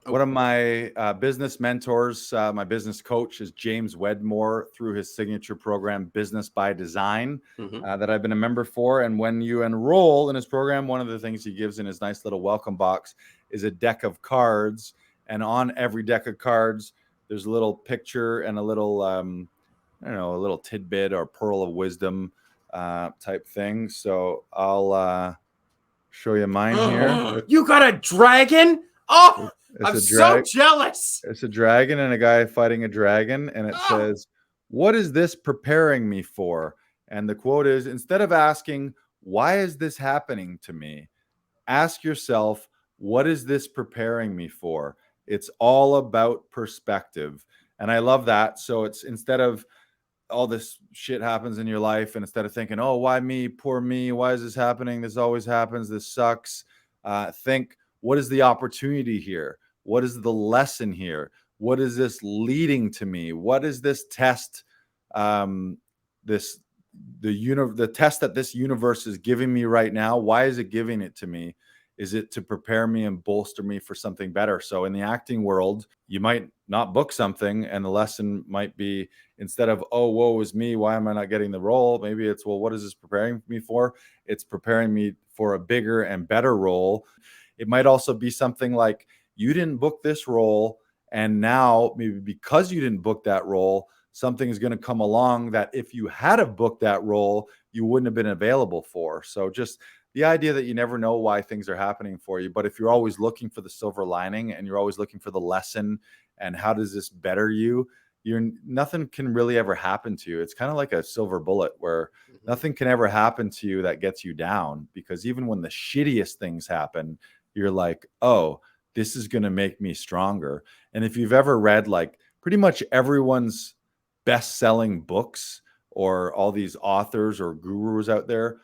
One of my business mentors, my business coach, is James Wedmore through his signature program, Business by Design, that I've been a member for. And when you enroll in his program, one of the things he gives in his nice little welcome box is a deck of cards. And on every deck of cards, there's a little picture and a little, I don't know, a little tidbit or pearl of wisdom type thing. So I'll show you mine here. You got a dragon? Oh, I'm so jealous. It's a dragon and a guy fighting a dragon, and it says, "What is this preparing me for?" And the quote is, instead of asking, "Why is this happening to me?" ask yourself, "What is this preparing me for?" It's all about perspective. And I love that. So it's instead of all this shit happens in your life, and instead of thinking, "Oh, why me? Poor me. Why is this happening? This always happens. This sucks." Think, what is the opportunity here? What is the lesson here? What is this leading to me? What is this test? The test that this universe is giving me right now. Why is it giving it to me? Is it to prepare me and bolster me for something better? So in the acting world, you might not book something, and the lesson might be, instead of, "Oh, woe is me, why am I not getting the role?" Maybe it's, "Well, what is this preparing me for?" It's preparing me for a bigger and better role. It might also be something like, you didn't book this role, and now maybe because you didn't book that role, something is going to come along that if you had have booked that role, you wouldn't have been available for. So just the idea that you never know why things are happening for you, but if you're always looking for the silver lining and you're always looking for the lesson and how does this better you, nothing can really ever happen to you. It's kind of like a silver bullet where nothing can ever happen to you that gets you down, because even when the shittiest things happen, you're like, "Oh, this is going to make me stronger." And if you've ever read like pretty much everyone's best-selling books, or all these authors or gurus out there,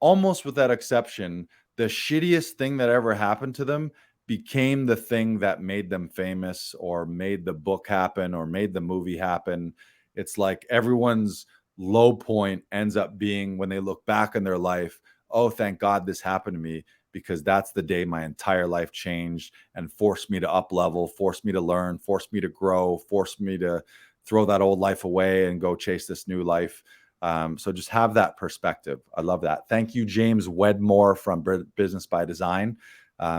almost without exception, the shittiest thing that ever happened to them became the thing that made them famous or made the book happen or made the movie happen. It's like everyone's low point ends up being, when they look back in their life, "Oh, thank God this happened to me, because that's the day my entire life changed and forced me to up level, forced me to learn, forced me to grow, forced me to throw that old life away and go chase this new life." So just have that perspective. I love that. Thank you, James Wedmore from Business by Design.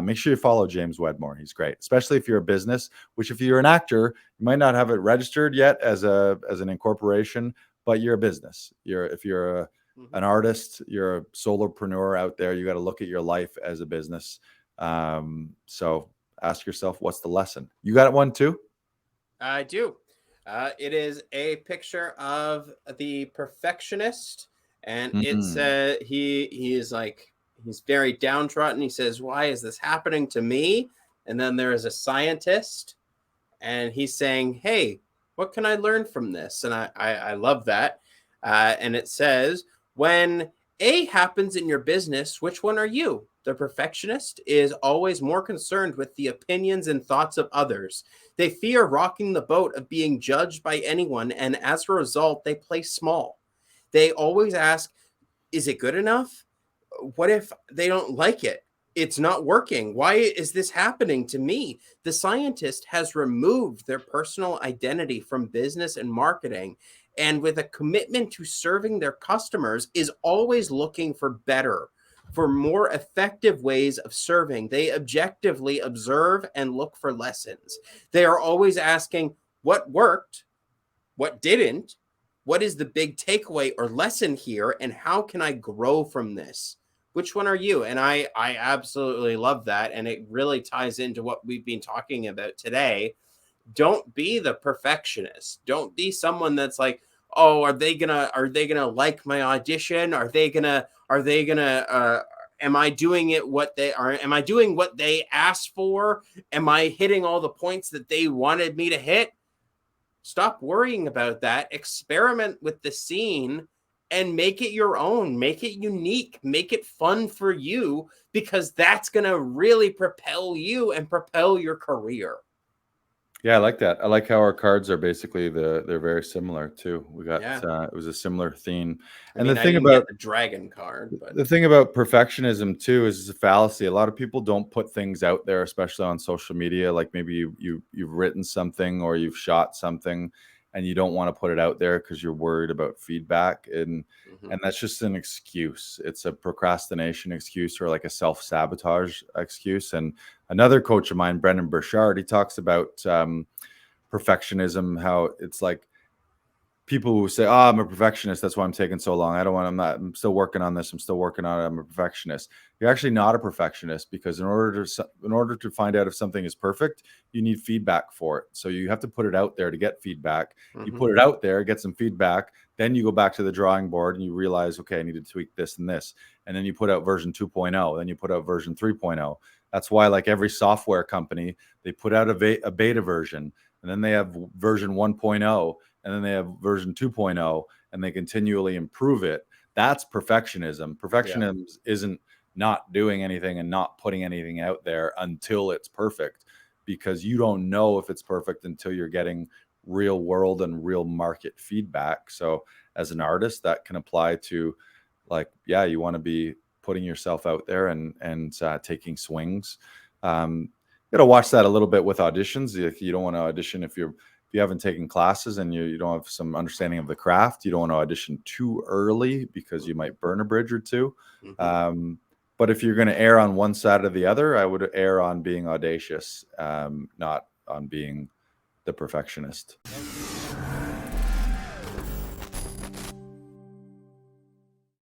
Make sure you follow James Wedmore. He's great, especially if you're a business, which if you're an actor, you might not have it registered yet as an incorporation, but you're a business. If you're an artist, you're a solopreneur out there, you got to look at your life as a business. So ask yourself, what's the lesson? You got one too? I do. It is a picture of the perfectionist, and it's he's like, he's very downtrodden. He says, "Why is this happening to me?" And then there is a scientist, and he's saying, "Hey, what can I learn from this?" And I love that. And it says, "When A happens in your business, which one are you? The perfectionist is always more concerned with the opinions and thoughts of others. They fear rocking the boat of being judged by anyone, and as a result, they play small. They always ask, is it good enough? What if they don't like it? It's not working. Why is this happening to me?" The scientist has removed their personal identity from business and marketing, and with a commitment to serving their customers, is always looking for better, for more effective ways of serving. They objectively observe and look for lessons. They are always asking, what worked? What didn't? What is the big takeaway or lesson here? And how can I grow from this? Which one are you? And I absolutely love that. And it really ties into what we've been talking about today. Don't be the perfectionist. Don't be someone that's like, "Oh, are they gonna like my audition? Are they gonna am I doing it what they are? Am I doing what they asked for? Am I hitting all the points that they wanted me to hit?" Stop worrying about that. Experiment with the scene and make it your own. Make it unique. Make it fun for you, because that's going to really propel you and propel your career. Yeah, I like that. I like how our cards are basically they're very similar too. We got Yeah. it was a similar theme. I And the mean, I thing didn't get about the dragon card, but perfectionism too is a fallacy. A lot of people don't put things out there, especially on social media. Like maybe you've written something or you've shot something and you don't want to put it out there because you're worried about feedback. And that's just an excuse. It's a procrastination excuse or like a self-sabotage excuse. And another coach of mine, Brendan Burchard, he talks about perfectionism, how it's like people who say, "Oh, I'm a perfectionist. That's why I'm taking so long. I don't want. I'm not. I'm still working on this. I'm still working on it. I'm a perfectionist." You're actually not a perfectionist because in order to find out if something is perfect, you need feedback for it. So you have to put it out there to get feedback. You put it out there, get some feedback, then you go back to the drawing board and you realize, okay, I need to tweak this and this, and then you put out version 2.0. Then you put out version 3.0. That's why, like every software company, they put out a beta version, and then they have version 1.0, and then they have version 2.0, and they continually improve it. That's perfectionism. yeah. Perfectionism isn't not doing anything and not putting anything out there until it's perfect, because you don't know if it's perfect until you're getting real world and real market feedback. So as an artist, that can apply to, like, yeah, you want to be putting yourself out there and taking swings. You got to watch that a little bit with auditions. You don't want to audition if you haven't taken classes and you don't have some understanding of the craft. You don't want to audition too early because you might burn a bridge or two. But if you're going to err on one side or the other, I would err on being audacious, not on being the perfectionist.